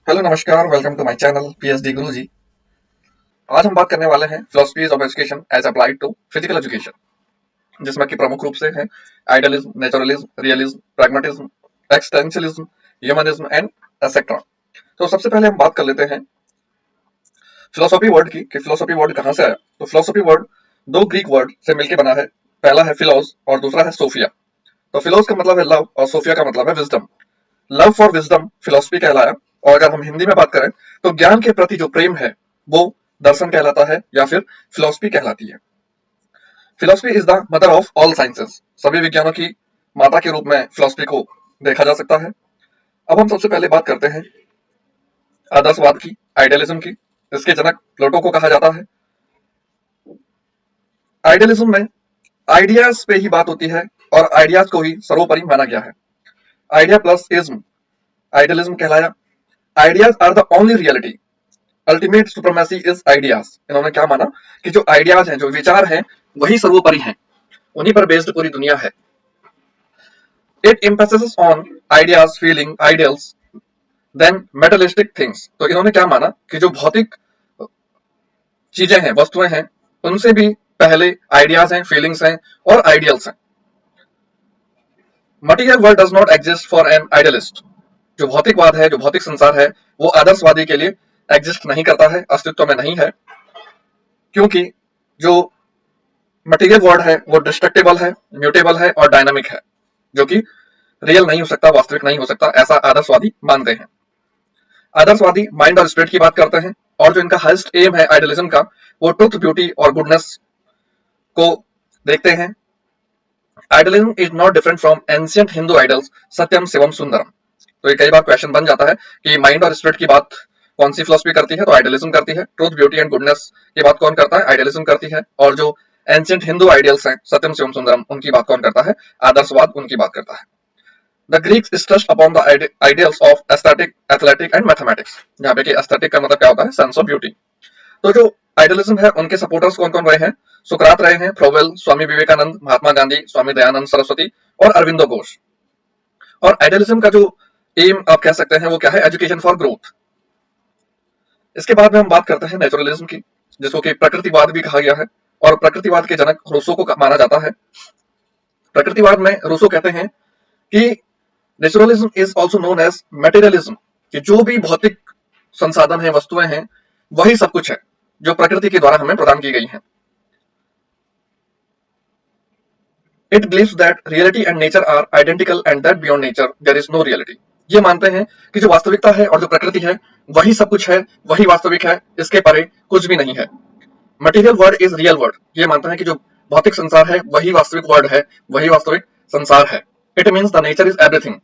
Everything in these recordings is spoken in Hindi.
हेलो नमस्कार, welcome to my channel PhD Guruji. आज हम बात करने वाले हैं philosophies of education as applied to physical education, जिसमें कि प्रमुख रूप से है idealism, naturalism, realism, pragmatism, existentialism, humanism and etcetera. तो सबसे पहले हम बात कर लेते हैं फिलोसॉफी वर्ड की कि फिलोसॉफी वर्ड कहाँ से आया। तो फिलोसॉफी वर्ड दो ग्रीक वर्ड से मिलकर बना है। पहला है फिलोस और दूसरा है सोफिया। तो फिलोस का मतलब है लव और सोफिया का मतलब है wisdom. Love for wisdom philosophy कहलाया। और अगर हम हिंदी में बात करें तो ज्ञान के प्रति जो प्रेम है वो दर्शन कहलाता है या फिर फिलोसफी कहलाती है। Philosophy is the mother of all sciences. सभी विज्ञानों की माता के रूप में फिलोसफी को देखा जा सकता है। अब हम सबसे पहले बात करते हैं आदर्शवाद की, आइडियलिज्म की। इसके जनक प्लेटो को कहा जाता है। आइडियलिज्म में आइडियाज पे ही बात होती है और आइडियाज को ही सर्वोपरि माना गया है। आइडिया प्लस इज्म आइडियलिज्म कहलाया। Ideas are the only reality, ultimate supremacy is ideas. इन्होंने क्या माना कि जो आइडियाज हैं, जो विचार हैं, वही सर्वोपरि हैं, उन्हीं पर बेस्ड पूरी दुनिया है। It emphasis on ideas, feeling, ideals then materialistic things. तो इन्होंने क्या माना कि जो भौतिक चीजें हैं, वस्तुएं हैं, उनसे भी पहले आइडियाज हैं, फीलिंग्स हैं और आइडियल्स हैं। Material world does not exist for an idealist. जो भौतिकवाद है, जो भौतिक संसार है, वो आदर्शवादी के लिए एग्जिस्ट नहीं करता है, अस्तित्व में नहीं है, क्योंकि जो मटेरियल वर्ल्ड है वो डिस्ट्रक्टिबल है, म्यूटेबल है और डायनामिक है, जो कि रियल नहीं हो सकता, वास्तविक नहीं हो सकता, ऐसा आदर्शवादी मानते हैं। आदर्शवादी माइंड और स्पिरिट की बात करते हैं और जो इनका हाईएस्ट एम है आइडियलिज्म का, वो ट्रुथ, ब्यूटी और गुडनेस को देखते हैं। Idealism is not different from ancient Hindu ideals Satyam Shivam Sundaram. तो ये कई बार क्वेश्चन बन जाता है कि माइंड और स्पिरिट की बात कौन सी फिलोसफी करती है, तो आइडियलिज्म करती है। ट्रूथ, ब्यूटी एंड गुडनेस की बात कौन करता है, आइडियलिज्म करती है। और जो एंशिएंट हिंदू आइडियल्स हैं, सत्यम शिवम सुंदरम, उनकी बात कौन करता है, आदर्शवाद उनकी बात करता है। The Greeks stressed upon the ideals of aesthetic, athletic and mathematics. यहाँ पे कि एस्थेटिक का मतलब क्या होता है, सेंस ऑफ ब्यूटी। तो जो आइडियलिज्म है, उनके सपोर्टर्स कौन कौन रहे हैं, सुकरात रहे हैं, फ्रोवेल, स्वामी विवेकानंद, महात्मा गांधी, स्वामी दयानंद सरस्वती और अरविंदो घोष। और आइडियलिज्म का जो एम आप कह सकते हैं वो क्या है, एजुकेशन फॉर ग्रोथ। इसके बाद में हम बात करते हैं नेचुरलिज्म की, जिसको कि प्रकृतिवाद भी कहा गया है और प्रकृतिवाद के जनक रूसो को माना जाता है। प्रकृतिवाद में रूसो कहते हैं कि naturalism is also known as materialism, कि जो भी भौतिक संसाधन है, वस्तुएं हैं, वही सब कुछ है जो प्रकृति के द्वारा हमें प्रदान की गई है। It believes that reality and nature are identical and that beyond nature there is no reality. ये मानते हैं कि जो वास्तविकता है और जो प्रकृति है, वही सब कुछ है, वही वास्तविक है, इसके परे कुछ भी नहीं है। Material word is real word. ये मानता है कि जो भौतिक संसार है वही वास्तविक वर्ड है, वही वास्तविक संसार है। It means the nature is everything.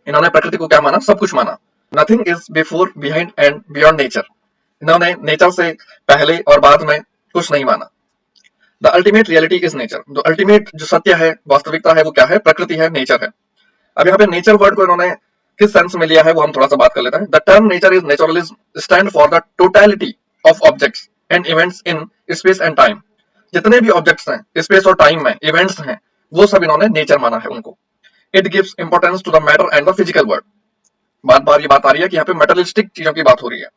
इन्होंने प्रकृति को क्या माना, सब कुछ माना। Nothing is before, behind and beyond nature. इन्होंने नेचर से पहले और बाद में कुछ नहीं माना। The ultimate reality is nature. जो अल्टीमेट, जो सत्य है, वास्तविकता है, वो क्या है, प्रकृति है, नेचर है। अब यहाँ पे नेचर वर्ड को इन्होंने किस सेंस में लिया है वो हम थोड़ा सा बात कर लेते हैं। The term nature is naturalism stand for the totality of objects and events in space and time. जितने भी ऑब्जेक्ट्स हैं स्पेस और टाइम में, इवेंट्स हैं, वो सब इन्होंने नेचर माना है उनको। It gives importance to the matter and the physical world. बार बार ये बात आ रही है कि यहाँ पे मेटलिस्टिक चीजों की बात हो रही है।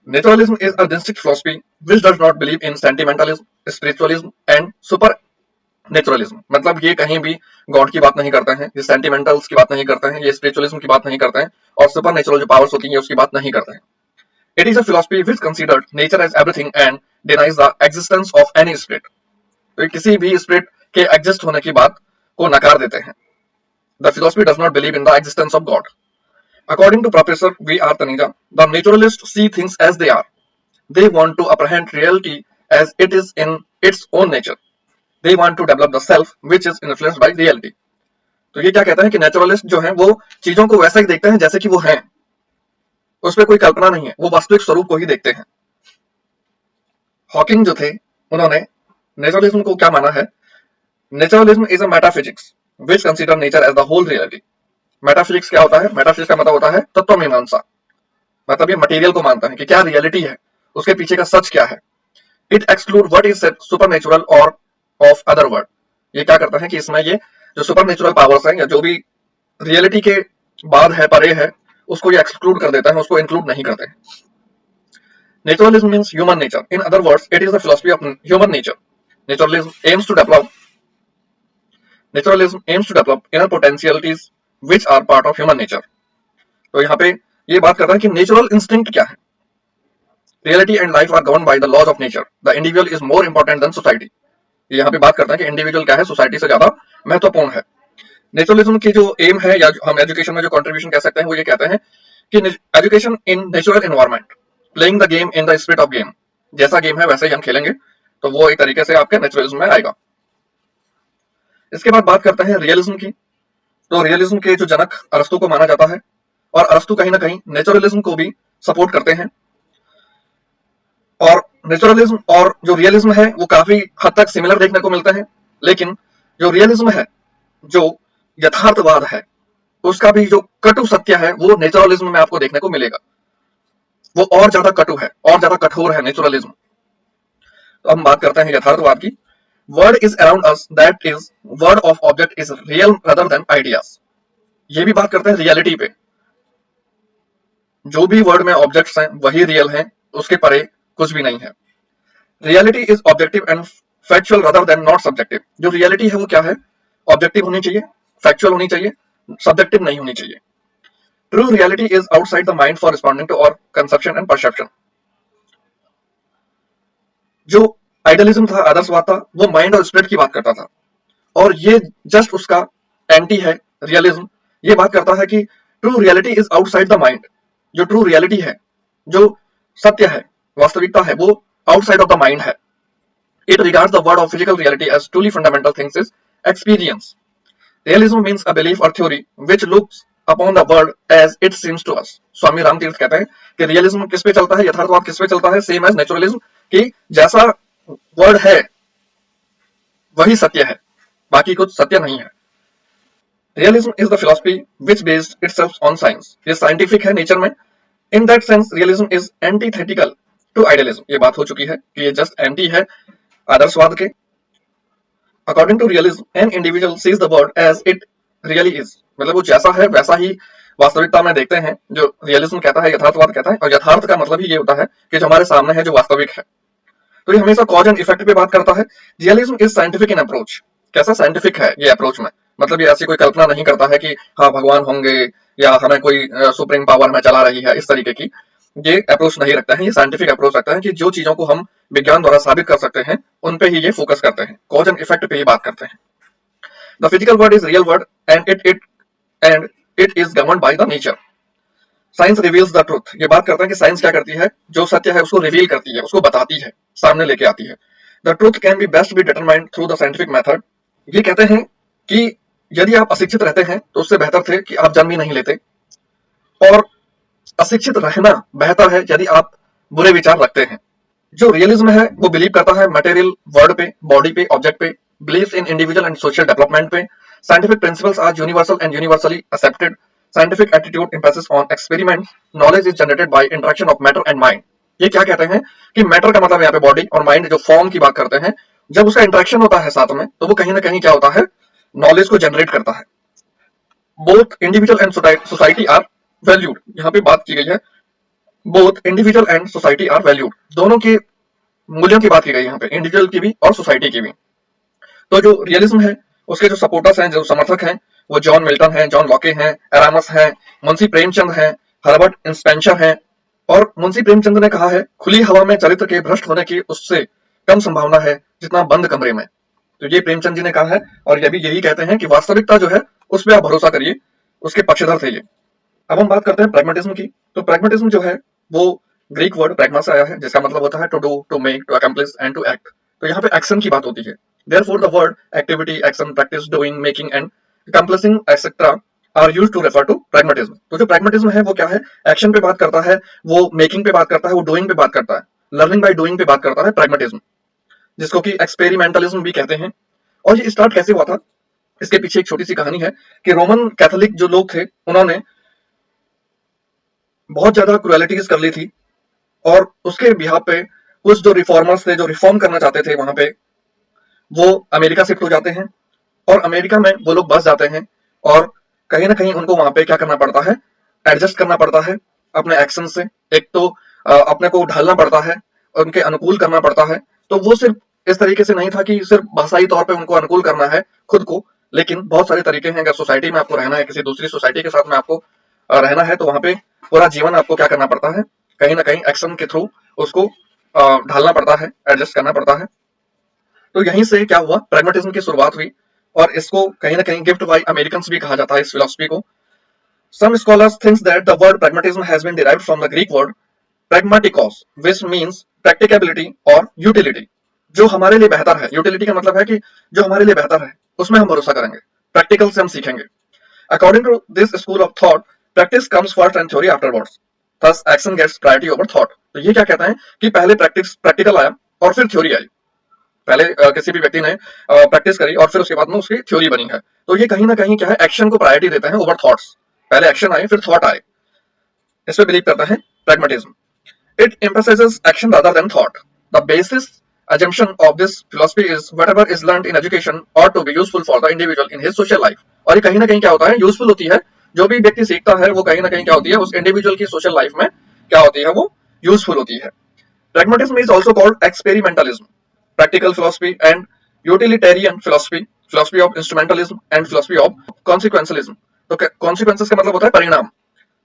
Naturalism is a distinct philosophy which does not believe in sentimentalism, spiritualism and supernaturalism। मतलब ये कहीं भी गॉड की बात नहीं करते हैं, ये सेंटिमेंटल्स की बात नहीं करते हैं, ये स्पिरिचुअलिज्म की बात नहीं करते हैं और सुपर नेचुरल जो पावर्स होती हैं उसकी बात नहीं करते हैं। It is a philosophy which considered nature as everything and denies the existence of any spirit. तो किसी भी स्पिरिट के एग्जिस्ट होने की बात को नकार देते हैं। The philosophy does not believe in the existence of God. According to Professor V.R. Taneja, the naturalists see things as they are. They want to apprehend reality as it is in its own nature. They want to develop the self which is influenced by reality. तो ये क्या कहता है कि नेचुरलिस्ट जो हैं वो चीजों को वैसा ही देखते हैं जैसे कि वो हैं, उसमें कोई कल्पना नहीं है, वो वास्तविक स्वरूप को ही देखते हैं। हॉकिंग जो थे, उन्होंने नेचुरलिज्म को क्या माना है, naturalism is a metaphysics which consider nature as the whole reality. Metaphysics क्या होता है, मेटाफिजिक्स का मतलब होता है तत्व मीमांसा। मतलब ये मटेरियल को मानता है कि क्या रियलिटी है, उसके पीछे का सच क्या है। It exclude what is supernatural और ऑफ अदर वर्ड। ये क्या करता है कि इसमें ये जो सुपरनेचुरल पावर्स हैं या जो भी रियलिटी के बाद है, परे है, उसको ये एक्सक्लूड कर देता है, उसको इंक्लूड नहीं करते हैं। Naturalism means human nature, in other words it is the philosophy of human nature. Naturalism aims to develop naturalism aims to develop inner potentialities which are part of human nature. तो यहाँ पे ये बात कर रहा है कि नेचुरल इंस्टिंक्ट क्या है। Reality and life are govern by the laws of nature, the individual is more important than society. यहाँ पे बात करते हैं कि इंडिविजुअल क्या है, सोसाइटी से ज्यादा महत्वपूर्ण है। नेचुरलिज्म की जो एम है या हम एजुकेशन में जो कंट्रीब्यूशन कह सकते हैं वो ये कहते हैं कि education in natural environment, playing the game in the spirit of game. जैसा गेम है वैसे ही हम खेलेंगे, तो वो एक तरीके से आपके नेचुरलिज्म में आएगा। इसके बाद बात करते हैं रियलिज्म की। तो रियलिज्म के जो जनक अरस्तु को माना जाता है, और अरस्तु कहीं ना कहीं नेचुरलिज्म को भी सपोर्ट करते हैं। और नेचुरलिज्म और जो रियलिज्म है वो काफी हद तक सिमिलर देखने को मिलते हैं, लेकिन जो रियलिज्म है, जो यथार्थवाद है, उसका भी जो कटु सत्य है वो नेचुरलिज्म में आपको देखने को मिलेगा। वो और ज्यादा कटु है, और ज्यादा कठोर है नेचुरलिज्म। तो हम बात करते हैं यथार्थवाद की। Word is around us, that is word of object is real rather than ideas. ये भी बात करते हैं रियलिटी पे। जो भी वर्ड में ऑब्जेक्ट्स हैं वही रियल हैं, उसके परे कुछ भी नहीं है। Reality is objective and factual rather than not subjective. जो रियलिटी है वो क्या है, ऑब्जेक्टिव होनी चाहिए, फैक्चुअल होनी चाहिए, सब्जेक्टिव नहीं होनी चाहिए। True reality is outside the mind for responding to our conception and perception. जो आइडियलिज्म था, आदर्शवाद था, वो माइंड और स्पिरिट की बात करता था, और ये जस्ट उसका एंटी है रियलिज्म। ये बात करता है कि true reality is outside the mind. जो ट्रू रियलिटी है, जो सत्य है, वास्तविकता है, वो आउटसाइड ऑफ द माइंड है। It regards the word of physical reality as truly fundamental things is experience. Realism means a belief or theory which looks upon the world as it seems to us. स्वामी रामतीर्थ कहते हैं कि रियलिज्म किस पे चलता है, यथार्थवाद किस पे चलता है, सेम एज नेचुरलिज्म, कि जैसा वर्ड है वही सत्य है, बाकी कुछ सत्य नहीं है। Realism is the philosophy which based itself on science. ये साइंटिफिक है नेचर में। In that sense realism is antithetical to idealism. ये बात हो चुकी है कि ये जस्ट एंटी है आदर्शवाद के। According to realism, an individual sees the world as it really is. मतलब वो जैसा है वैसा ही वास्तविकता में देखते हैं, जो रियलिज्म कहता है, यथार्थवाद कहता है। और यथार्थ का मतलब ही ये होता है कि जो हमारे सामने है, जो वास्तविक है। तो ये हमेशा कॉज एंड इफेक्ट पे बात करता है। Realism is scientific in approach. कैसा साइंटिफिक है ये अप्रोच में, मतलब ये ऐसी कोई कल्पना नहीं करता है कि हाँ भगवान होंगे या हमें कोई सुप्रीम पावर में चला रही है, इस तरीके की ये अप्रोच नहीं रखता है। ये साइंटिफिक अप्रोच रखता है कि जो चीजों को हम विज्ञान द्वारा साबित कर सकते हैं उन पे ही ये फोकस करते हैं, कॉज एंड इफेक्ट पे ही बात करते हैं। The physical world is real world and it is governed by the nature. Science reveals the truth. ये बात करता है कि साइंस क्या करती है, जो सत्य है उसको रिवील करती है, उसको बताती है, सामने लेके आती है। The truth can be best be determined through the scientific method. ये कहते हैं कि यदि आप अशिक्षित रहते हैं तो उससे बेहतर थे कि आप जन्म ही नहीं लेते, और अशिक्षित रहना बेहतर है यदि आप बुरे विचार रखते हैं। जो रियलिज्म है वो बिलीव करता है मटेरियल वर्ल्ड पे, बॉडी पे, ऑब्जेक्ट पे, believes in individual and social development पे। Scientific principles are universal and universally accepted. Scientific attitude emphasis on experiment. Knowledge is generated by interaction of matter and mind. ये क्या कहते हैं कि मैटर का मतलब यहाँ पे बॉडी, और माइंड जो फॉर्म की बात करते हैं, जब उसका इंटरेक्शन होता है साथ में, तो वो कहीं ना कहीं क्या होता है, नॉलेज को जनरेट करता है। Both individual and society are valued. यहाँ पे बात की गई है both individual and society are valued. दोनों के मूल्यों की बात की गई है यहाँ पे, इंडिविजुअल की भी और सोसाइटी की भी। तो जो रियलिज्म है उसके जो सपोर्टर्स हैं, जो समर्थक हैं, वो जॉन मिल्टन हैं, जॉन लॉके हैं, एरामस हैं, मुंशी प्रेमचंद हैं, हर्बर्ट स्पेंसर हैं। और मुंशी प्रेमचंद ने कहा है, खुली हवा में चरित्र के भ्रष्ट होने की उससे कम संभावना है जितना बंद कमरे में। तो ये प्रेमचंद जी ने कहा है, और ये भी यही कहते हैं कि वास्तविकता जो है उस पर आप भरोसा करिए, उसके पक्षधर थे ये। अब हम बात करते हैं प्रैग्मेटिज्म की। तो प्रैग्मेटिज्म जो है वो ग्रीक वर्ड प्रैग्मा से आया है, जिसका मतलब होता है to do, to make, to accomplish and to act. तो यहाँ पे एक्शन की बात होती है। Therefore, the word activity, action, practice, doing, making and accomplishing etc. are used to refer to pragmatism. तो जो pragmatism है वो क्या है, एक्शन पे बात करता है, वो मेकिंग पे बात करता है, वो डूइंग पे बात करता है, लर्निंग बाय डूइंग पे बात करता है pragmatism, जिसको कि एक्सपेरिमेंटलिज्म भी कहते हैं। और ये स्टार्ट कैसे हुआ था, इसके पीछे एक छोटी सी कहानी है कि रोमन कैथोलिक जो लोग थे उन्होंने बहुत ज्यादा क्रुएलिटीज कर ली थी, और उसके बिहाफ पे कुछ जो रिफॉर्मर्स थे, जो रिफॉर्म करना चाहते थे, वहां पे वो अमेरिका शिफ्ट हो जाते हैं, और अमेरिका में वो लोग बस जाते हैं, और कहीं ना कहीं उनको वहां पे क्या करना पड़ता है, एडजस्ट करना पड़ता है अपने एक्शन से, एक तो अपने को ढालना पड़ता है, उनके अनुकूल करना पड़ता है। तो वो सिर्फ इस तरीके से नहीं था कि सिर्फ भाषाई तौर पे उनको अनुकूल करना है खुद को, लेकिन बहुत सारे तरीके हैं। अगर सोसाइटी में आपको रहना है, किसी दूसरी सोसाइटी के साथ में आपको रहना है, तो वहां पे पूरा जीवन आपको क्या करना पड़ता है, कहीं ना कहीं एक्शन के थ्रू उसको ढालना पड़ता है, एडजस्ट करना पड़ता है। तो यहीं से क्या हुआ, प्रैग्मेटिज्म की शुरुआत हुई, और इसको कहीं ना कहीं गिफ्ट बाय अमेरिकन भी कहा जाता है इस फिलॉसफी को। Some scholars think that the word pragmatism has been derived from the Greek word pragmatikos, which means practicability or utility. जो हमारे लिए बेहतर है, यूटिलिटी का मतलब है कि जो हमारे लिए बेहतर है उसमें हम भरोसा करेंगे, प्रैक्टिकल से हम सीखेंगे। According to this school of thought, practice comes first and theory afterwards. Thus, action gets priority over thought. तो ये क्या कहता है कि पहले प्रैक्टिकल आया और फिर थ्योरी आई। पहले किसी भी व्यक्ति ने प्रैक्टिस करी और फिर उसके बाद में उसकी थ्योरी बनी है। तो ये कहीं ना कहीं क्या है, एक्शन को प्रायोरिटी देते हैं ओवर थॉट्स। पहले एक्शन आए फिर थॉट आए, इस पे बिलीव करता है pragmatism. It emphasizes action rather than thought. The basis assumption of this philosophy is whatever is learned in education ought to be useful for the individual in his social life. और ये कहीं ना कहीं क्या होता है, यूजफुल होती है। जो भी व्यक्ति सीखता है वो कहीं ना कहीं क्या होती है, उस इंडिविजुअल की सोशल लाइफ में क्या होती है, वो यूजफुल होती है। Pragmatism is also called experimentalism, practical philosophy and utilitarian philosophy, philosophy of instrumentalism and philosophy of consequentialism. तो consequences का मतलब होता है परिणाम।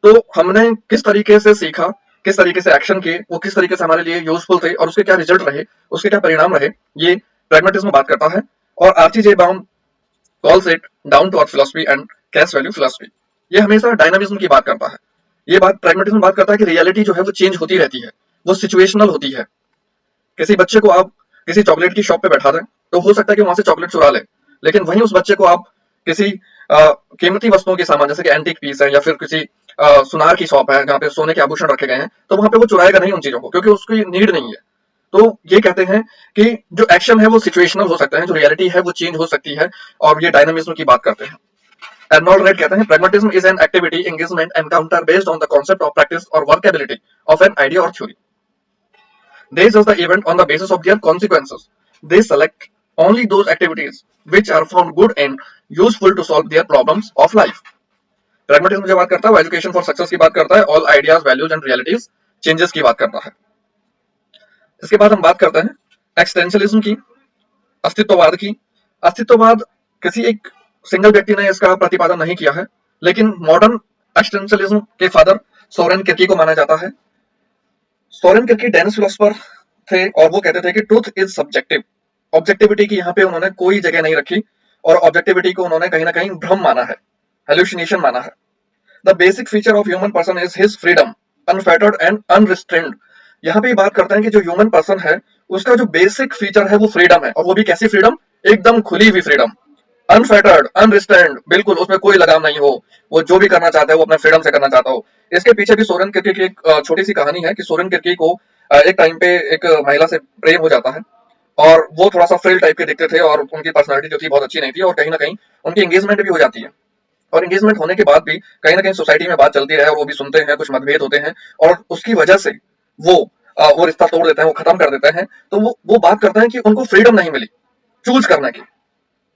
तो हमने किस तरीके से सीखा, किस तरीके से एक्शन किए, वो किस तरीके से हमारे लिए यूजफुल थे और उसके क्या रिजल्ट रहे, उसके क्या परिणाम रहे, ये प्रैग्मेटिज्म बात करता है। और R T J Baum calls it down to earth philosophy and cash value philosophy. ये हमेशा डायनामिज्म की बात करता है। ये बात प्रैग्मेटिज्म बात करता है कि रियलिटी जो है वो चेंज होती रहती है, वो सिचुएशनल होती है। किसी बच्चे को आप किसी चॉकलेट की शॉप पे बैठा दें तो हो सकता है कि वहां से चॉकलेट चुरा ले, लेकिन वहीं उस बच्चे को आप किसी कीमती वस्तुओं के सामान, जैसे कि एंटीक पीस है या फिर किसी सुनार की शॉप है जहाँ पे सोने के आभूषण रखे गए हैं, तो वहां पे वो चुराएगा नहीं उन चीजों को, क्योंकि उसकी नीड नहीं है। तो ये कहते हैं कि जो एक्शन है वो सिचुएशनल हो सकता है, जो रियलिटी है वो चेंज हो सकती है, और ये डायनामिज्म की बात करते हैं। अर्नोल्ड रेड कहते हैं pragmatism is an activity, engagement, encounter based on the concept of practice or workability of an idea or theory. They judge the event on the basis of their consequences. They select only those activities which are found good and useful to solve their problems of life. Pragmatism जो बात करता है वो एजुकेशन फॉर सक्सेस की बात करता है, all ideas values and realities changes की बात करता है। इसके बाद हम बात करते हैं एक्सटेंशलिज्म की, अस्तित्ववाद की। अस्तित्ववाद किसी एक सिंगल व्यक्ति ने इसका प्रतिपादन नहीं किया है, लेकिन मॉडर्न एक्सटेंशलिज्म के फादर सोरेन किर्की को माना जाता है। सोरेन किर्की डेनिश फिलोसोफर थे और वो कहते थे कि ट्रूथ इज सब्जेक्टिव। ऑब्जेक्टिविटी की यहाँ पे उन्होंने कोई जगह नहीं रखी, और ऑब्जेक्टिविटी को उन्होंने कहीं ना कहीं भ्रम माना है, हेलुसिनेशन माना है। The basic feature of human person is his freedom, unfettered and unrestrained. यहाँ पे बात करते हैं कि जो ह्यूमन पर्सन है उसका जो बेसिक फीचर है वो फ्रीडम है, और वो भी कैसी फ्रीडम, एकदम खुली हुई फ्रीडम, अनफेटर्ड, अनरिस्ट्रेन्ड, बिल्कुल उसमें कोई लगाम नहीं हो, वो जो भी करना चाहता है वो अपने फ्रीडम से करना चाहता हो। इसके पीछे भी सोरेन किर्के की एक छोटी सी कहानी है कि सोरेन किर्के को एक टाइम पे एक महिला से प्रेम हो जाता है, और वो थोड़ा सा फ्रिल टाइप के दिखते थे, और उनकी पर्सनालिटी जो थी बहुत अच्छी नहीं थी, और कहीं ना कहीं उनकी एंगेजमेंट भी हो जाती है। और एंगेजमेंट होने के बाद भी कहीं ना कहीं सोसाइटी में बात चलती है, और वो भी सुनते हैं, कुछ मतभेद होते हैं, और उसकी वजह से वो रिश्ता तोड़ देते हैं, वो खत्म कर देते हैं। तो वो बात करते हैं कि उनको फ्रीडम नहीं मिली चूज करने की,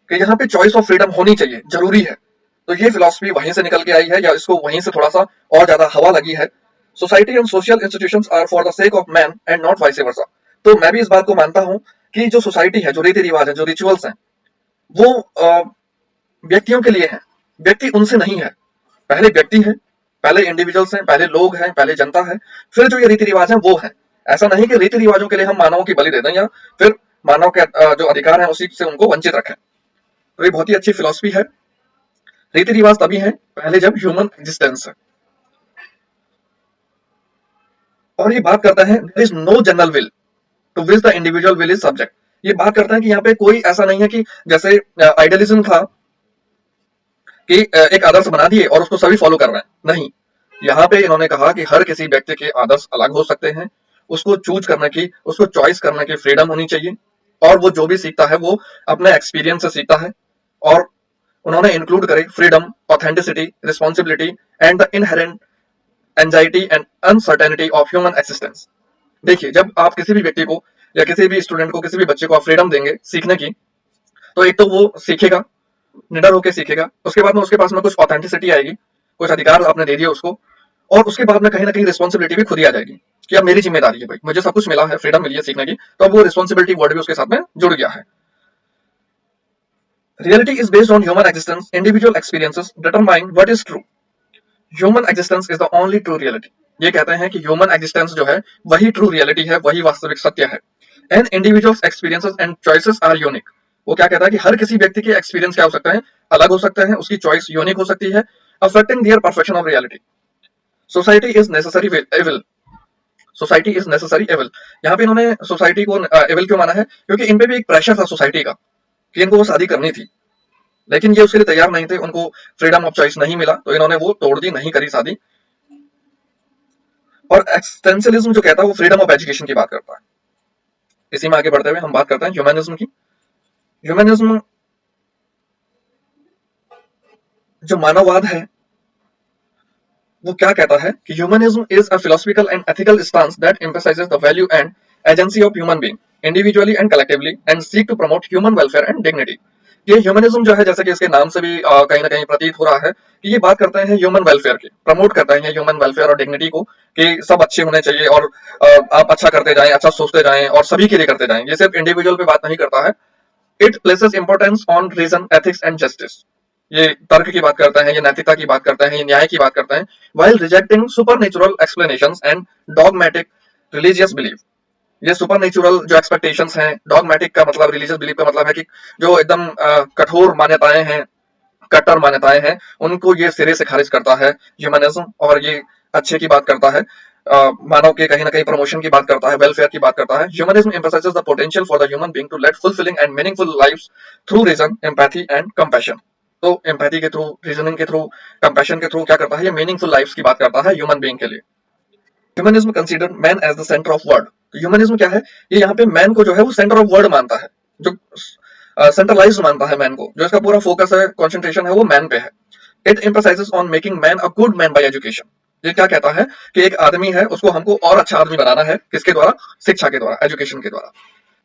कि यहाँ पे चॉइस ऑफ फ्रीडम होनी चाहिए, जरूरी है। तो ये फिलॉसफी वहीं से निकल के आई है, या इसको वहीं से थोड़ा सा और ज्यादा हवा लगी है। Society and social institutions are for the sake of man and not vice versa. तो मैं भी इस बात को मानता हूं कि जो सोसाइटी है, जो रीति रिवाज है, जो रिचुअल्स हैं, वो व्यक्तियों के लिए है, व्यक्ति उनसे नहीं है। पहले व्यक्ति है, पहले इंडिविजुअल्स हैं, पहले लोग हैं, पहले जनता है, फिर जो ये रीति रिवाज है वो है। ऐसा नहीं कि रीति रिवाजों के लिए हम मानवों की बलि दे दें, या फिर मानव के जो अधिकार है उसी से उनको वंचित रखें। तो ये बहुत ही अच्छी फिलॉसफी है। रीति रिवाज तभी है पहले जब ह्यूमन एग्जिस्टेंस है। और ये बात करता है there is no general will to which the individual will is subject. ये बात करता है कि यहाँ पे कोई ऐसा नहीं है कि जैसे आइडियलिज्म था कि एक आदर्श बना दिए और उसको सभी फॉलो कर रहे हैं, नहीं। यहाँ पे इन्होंने कहा कि हर किसी व्यक्ति के आदर्श अलग हो सकते हैं, उसको चूज करने की, उसको चॉइस करने की फ्रीडम होनी चाहिए, और वो जो भी सीखता है वो अपने एक्सपीरियंस से सीखता है। और उन्होंने इंक्लूड करे freedom, authenticity, responsibility and the inherent anxiety and uncertainty of human existence. देखिए, जब आप किसी भी व्यक्ति को या किसी भी स्टूडेंट को, किसी भी बच्चे को आप फ्रीडम देंगे सीखने की, तो एक तो वो सीखेगा, निडर होकर सीखेगा, उसके बाद में उसके पास में कुछ ऑथेंटिसिटी आएगी, कुछ अधिकार आपने दे दिए उसको, और उसके बाद में कहीं ना कहीं रिस्पॉन्सिबिलिटी भी खुद ही आ जाएगी कि अब मेरी जिम्मेदारी है भाई, मुझे सब कुछ मिला है, फ्रीडम मिली है सीखने की, तो अब वो रिस्पॉन्सिबिलिटी वर्ड भी उसके साथ में जुड़ गया है। Reality is based on human existence, individual experiences determine what is true. Human existence is the only true reality. ये कहते हैं कि ह्यूमन एक्जिस्टेंस जो है वही ट्रू रियलिटी है, वही वास्तविक सत्य है। And individuals experiences and choices are unique. वो क्या कहता है कि हर किसी व्यक्ति के एक्सपीरियंस क्या हो सकते हैं, अलग हो सकते हैं, उसकी चॉइस यूनिक हो सकती है, affecting their perfection of reality. Society is necessary evil. Society is necessary evil. यहाँ पे इन्होंने सोसाइटी को एविल क्यों माना है, क्योंकि इन पे भी एक प्रेशर था सोसाइटी का कि इनको वो शादी करनी थी, लेकिन ये उसके लिए तैयार नहीं थे, उनको फ्रीडम ऑफ चॉइस नहीं मिला, तो इन्होंने वो तोड़ दी, नहीं करी शादी। और एक्सटेंशलिज्म जो कहता है वो फ्रीडम ऑफ एजुकेशन की बात करता है। इसी में आगे बढ़ते हुए हम बात करते हैं ह्यूमनिज्म की। ह्यूमनिज्म जो मानववाद है वो क्या कहता है कि humanism is a philosophical and ethical stance that emphasises the value and agency of human being individually and collectively and seek to promote human welfare and dignity. ये ह्यूमनिज्म जो है, जैसे कि इसके नाम से भी कहीं ना कहीं प्रतीत हो रहा है कि ये बात करते हैं ह्यूमन वेलफेयर की, प्रमोट करते हैं ह्यूमन वेलफेयर और डिग्निटी को, कि सब अच्छे होने चाहिए और आप अच्छा करते जाएं, अच्छा सोचते जाएं और सभी के लिए करते जाएं। ये सिर्फ इंडिविजुअल पे बात नहीं करता है। It places importance on reason, ethics and justice. ये तर्क की बात करते हैं, ये नैतिकता की बात करते हैं, ये न्याय की बात करते हैं, while rejecting supernatural explanations and dogmatic religious belief। ये सुपरनेचुरल जो एक्सपेक्टेशंस हैं, डॉगमेटिक का मतलब, रिलीजियस बिलीफ का मतलब है कि जो एकदम कठोर मान्यताएं हैं, कट्टर मान्यताएं हैं, उनको ये सिरे से खारिज करता है ह्यूमनिज्म। और ये अच्छे की बात करता है, मानव के कहीं ना कहीं प्रमोशन की बात करता है, वेलफेयर की बात करता है। Humanism emphasises the potential for the human being to lead fulfilling and meaningful lives through reason, empathy and compassion. तो एम्पैथी के थ्रू, रीजनिंग के थ्रू, कंपैशन के थ्रू क्या करता है, ये मीनिंगफुल लाइव्स की बात करता है ह्यूमन बीइंग के लिए। Humanism consider man as the centre of world. तो ह्यूमनिज्म क्या है, ये यहाँ पे मैन को जो है वो सेंटर ऑफ वर्ल्ड मानता है, जो सेंट्रलाइज्ड मानता है मैन को, जो इसका पूरा फोकस है, कंसंट्रेशन है, वो मैन पे है। It emphasises on making man a good man bye education. ये क्या कहता है कि एक आदमी है, उसको हमको और अच्छा आदमी बनाना है, किसके द्वारा, शिक्षा के द्वारा, एजुकेशन के द्वारा।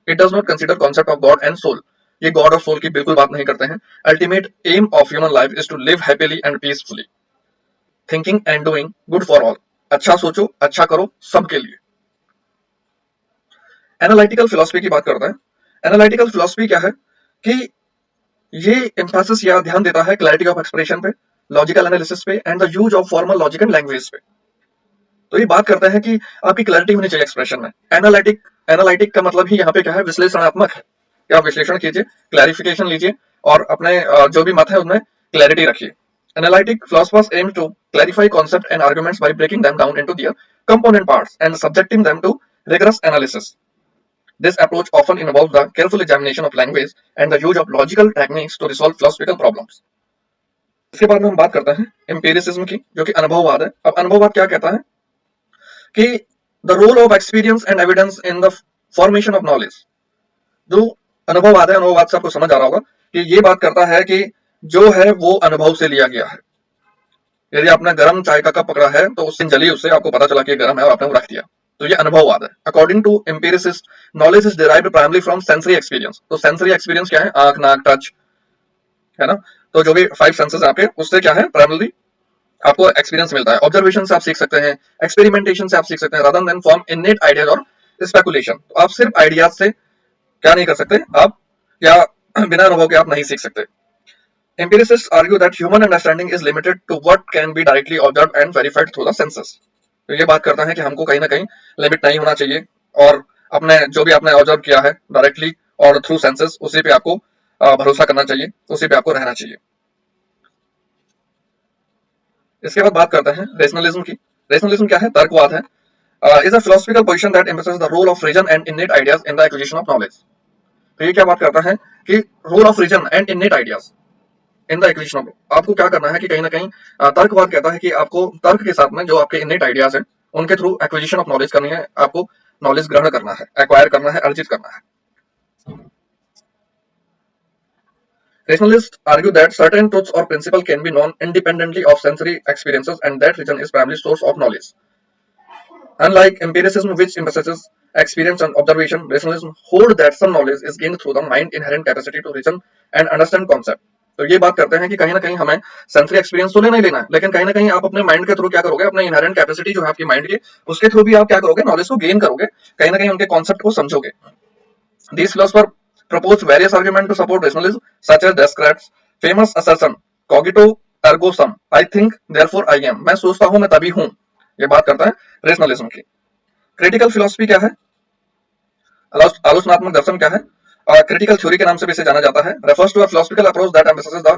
It does not consider concept of God and soul. ये गॉड और सोल की बिल्कुल बात नहीं करते हैं। Ultimate aim of human life is to live happily and peacefully, thinking and doing good for all. अच्छा सोचो, अच्छा करो, सबके लिए। एनालिटिकल फिलॉसफी की बात करते हैं। एनालिटिकल फिलॉसफी क्या है कि ये एम्फेसिस या ध्यान देता है क्लैरिटी ऑफ एक्सप्रेशन पे, लॉजिकल एनालिसिस पे and the use of formal logic and language पे। तो ये बात करते हैं कि आपकी क्लैरिटी होनी चाहिए एक्सप्रेशन में। एनालिटिक, एनालिटिक का मतलब ही यहाँ पे क्या है, विश्लेषणात्मक है कि आप विश्लेषण कीजिए, क्लैरिफिकेशन लीजिए और अपने जो भी मत है उनमें क्लैरिटी रखिए। Analytic philosophers aim to clarify concepts and arguments by breaking them down into their component parts and subjecting them to rigorous analysis. This approach often involves the careful examination of language and the use of logical techniques to resolve philosophical problems. इसके बाद में हम बात करते हैं एम्पिरिसिज्म की, जो कि अनुभववाद है। अब अनुभववाद क्या कहता है कि the role of experience and evidence in the formation of knowledge. जो अनुभववाद है, अनुभववाद से आपको समझ आ रहा होगा कि ये बात करता है कि जो है वो अनुभव से लिया गया है। यदि आपने गर्म चाय का कप पकड़ा है तो उस दिन जली, उससे आपको पता चला कि गर्म है और आपने वो रख दिया, तो ये अनुभववाद है। According to empiricist, knowledge is derived primarily from sensory experience. तो सेंसरी एक्सपीरियंस क्या है, आंख, नाक, टच, है ना। तो जो भी 5 सेंसेस है आपके, उससे क्या है, प्राइमरली आपको एक्सपीरियंस मिलता है। ऑब्जर्वेशन से आप सीख सकते हैं, एक्सपेरिमेंटेशन से आप सीख सकते हैं, रादर देन फॉर्म इनेट आइडियाज और स्पेकुलेशन। तो आप सिर्फ आइडियाज से क्या नहीं कर सकते आप, या बिना अनुभव के आप नहीं सीख सकते। Empiricists argue that human understanding is limited to what can be directly observed and verified through the senses. तो ये बात करता है कि हमको कहीं ना कहीं लिमिट नहीं होना चाहिए और अपने जो भी आपने ऑब्जर्व किया है डायरेक्टली और थ्रू सेंसेस, उसी पे आपको भरोसा करना चाहिए, उसी पे आपको रहना चाहिए। इसके बाद बात करते हैं रेशनलिज्म की। रेशनलिज्म क्या है, तर्कवाद है। Is a philosophical position that emphasises the role of reason and innate ideas in the acquisition of knowledge. तो ये क्या बात करता है कि role of reason and innate ideas in the acquisition of, आपको क्या करना है कि कहीं ना कहीं तर्कवाद कहता है कि आपको तर्क के साथ में जो आपके इनेट आइडियाज हैं उनके थ्रू एक्विजिशन ऑफ नॉलेज करनी है, आपको नॉलेज ग्रहण करना है, एक्वायर करना है, अर्जित करना है। Rationalists argue that certain truths or principles can be known independently of sensory experiences and that reason is primary source of knowledge. Unlike empiricism, which emphasizes experience and observation, rationalism hold that some knowledge is gained through the mind inherent capacity to reason and understand concepts. तो ये बात करते हैं कि कहीं ना कहीं हमें सेंसरी एक्सपीरियंस तो लेना ही लेना है, लेकिन कहीं ना कहीं आप अपने माइंड के थ्रू क्या करोगे, अपने इनहेरेंट कैपेसिटी जो है आपकी माइंड की, उसके थ्रू भी आप क्या करोगे, नॉलेज को गेन करोगे, कहीं ना कहीं उनके कॉन्सेप्ट को समझोगे। These philosophers propose various arguments to support rationalism, such as Descartes' famous assertion, cogito ergo sum, I think therefore I am, मैं सोचता हूं मैं तभी हूं, ये बात करता है रेशनलिज्म की। क्रिटिकल फिलोसफी क्या है, आलोचनात्मक दर्शन क्या है, क्रिटिकल थ्योरी के नाम से भी इसे जाना जाता है, refers to a philosophical approach that emphasizes the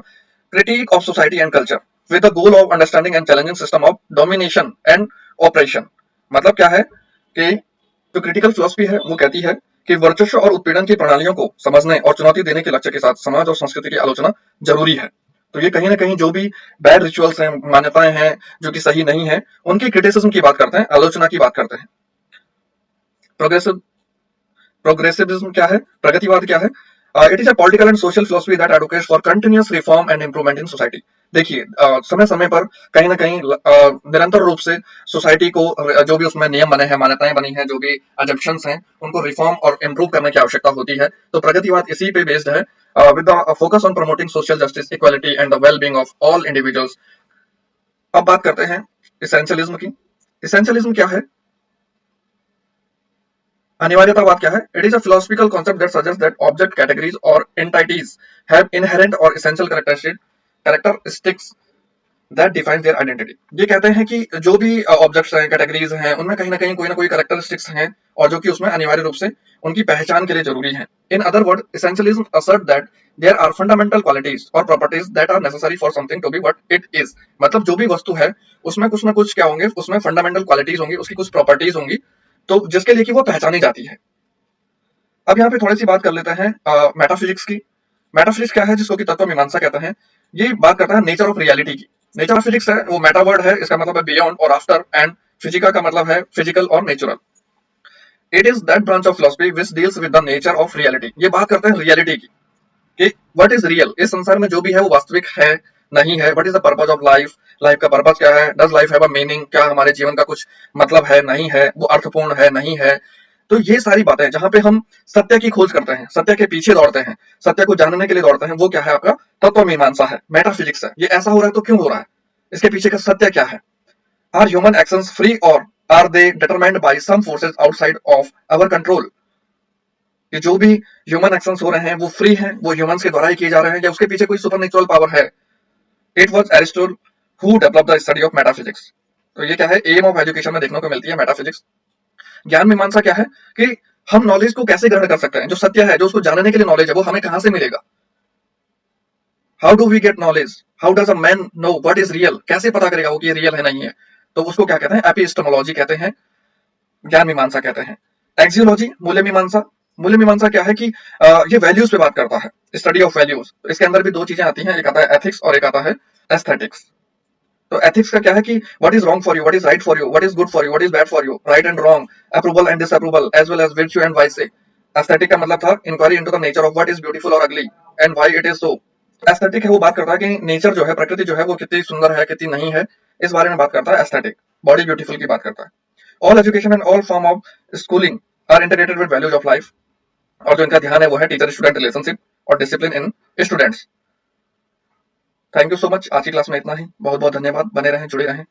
critique of society and culture with the goal of understanding and challenging system of domination and oppression। मतलब क्या है कि जो क्रिटिकल फिलोसफी है वो कहती है कि वर्चस्व और उत्पीड़न की प्रणालियों को समझने और चुनौती देने के लक्ष्य के साथ समाज और संस्कृति की आलोचना जरूरी है। तो ये कहीं ना कहीं जो भी बैड रिचुअल्स हैं, मान्यताएं हैं जो कि सही नहीं है, उनकी क्रिटिसिज्म की बात करते हैं, आलोचना की बात करते हैं। प्रोग्रेसिव प्रोग्रेसिविज्म क्या है, प्रगतिवाद क्या है, it is a political and social philosophy that advocates for continuous reform and improvement in society. देखिए समय समय पर कहीं ना कहीं निरंतर रूप से सोसाइटी को जो भी उसमें नियम बने हैं, मान्यताएं बनी हैं, जो भी अजम्पशंस हैं, उनको रिफॉर्म और इम्प्रूव करने की आवश्यकता होती है। तो प्रगतिवाद इसी पे बेस्ड है, with the focus on promoting social justice, equality and the well being of all individuals. अब बात करते हैं इसेंशियलिज्म की। इसेंशियलिज्म क्या है, अनिवार्यतावाद क्या है, it is a philosophical concept that suggest that object categories और एंटिटीज हैव इनहेरेंट और essential characteristics that define their identity. ये कहते हैं कि जो भी ऑब्जेक्ट्स हैं, कैटेगरीज हैं, उनमें कहीं ना कोई कैरेक्टरिस्टिक्स हैं और जो कि उसमें अनिवार्य रूप से उनकी पहचान के लिए जरूरी है। In other word, essentialism assert that there are fundamental qualities और properties that are necessary for something to be what it is. मतलब जो भी वस्तु है उसमें कुछ ना कुछ क्या होंगे, उसमें फंडामेंटल क्वालिटीज होंगी, उसकी कुछ प्रॉपर्टीज होंगी, तो जिसके लिए कि वो पहचानी जाती है। अब यहाँ पे थोड़ी सी बात कर लेते हैं मेटाफिजिक्स की। मेटाफिजिक्स क्या है, जिसको कि तत्व मीमांसा कहते हैं। ये बात करता है नेचर ऑफ रियलिटी की। नेचर ऑफ फिजिक्स है वो मेटा वर्ड है, इसका मतलब है बियॉन्ड और आफ्टर, एंड फिजिका का मतलब है फिजिकल और natural. It is that branch of philosophy which deals with the nature of reality. ये बात करते हैं रियलिटी की कि व्हाट इज रियल, इस संसार में जो भी है वो वास्तविक है नहीं है। What is the purpose of life, life का पर्पज क्या है, does life have a meaning, क्या हमारे जीवन का कुछ मतलब है नहीं है, वो अर्थपूर्ण है नहीं है। तो ये सारी बातें जहां पे हम सत्य की खोज करते हैं, सत्य के पीछे दौड़ते हैं, सत्य को जानने के लिए दौड़ते हैं, वो क्या है, आपका तत्व मीमांसा है, मेटाफिजिक्स है। ये ऐसा हो रहा है तो क्यों हो रहा है, इसके पीछे का सत्य क्या है। आर ह्यूमन एक्शंस फ्री और are they determined by some forces outside of our control. कि जो भी ह्यूमन एक्शंस हो रहे हैं वो फ्री हैं, वो ह्यूमंस के द्वारा ही किए जा रहे हैं, या उसके पीछे कोई सुपरनेचुरल पावर है। It was Aristotle who developed the study of metaphysics. तो ये क्या है, एम ऑफ एजुकेशन में देखने को मिलती है मेटाफिजिक्स। ज्ञान मीमांसा क्या है कि हम नॉलेज को कैसे ग्रहण कर सकते हैं, जो सत्य है, जो उसको जानने के लिए नॉलेज है, वो हमें कहां से मिलेगा। How do we get knowledge, how does a man know what is real, कैसे पता करेगा वो कि ये रियल है नहीं है। तो उसको क्या कहते हैं, एपिस्टेमोलॉजी कहते हैं, ज्ञान मीमांसा कहते हैं। एक्सियोलॉजी, मूल्य मीमांसा। मूल्य मीमांसा क्या है कि ये वैल्यूज पे बात करता है, स्टडी ऑफ वैल्यूज। तो इसके अंदर भी दो चीजें आती हैं, एक आता है एथिक्स और एक आता है एस्थेटिक्स। तो एथिक्स का क्या है कि what is wrong for you, what is right for you, what is good for you, what is bad for you, right and wrong, approval and disapproval, as well as virtue and vice. Aesthetic का मतलब था inquiry into the nature of what is beautiful और ugly and why it is so. Aesthetic है वो बात करता है कि नेचर जो है, प्रकृति जो है वो कितनी सुंदर है, कितनी नहीं है, इस बारे में बात करता है एस्थेटिक। बॉडी ब्यूटीफुल की बात करता है। All education and all form of schooling are integrated with values of life. और जो इनका ध्यान है वो है टीचर स्टूडेंट रिलेशनशिप और discipline in students. Thank you so much. आज की क्लास में इतना ही। बहुत बहुत धन्यवाद। बने रहें, जुड़े रहें।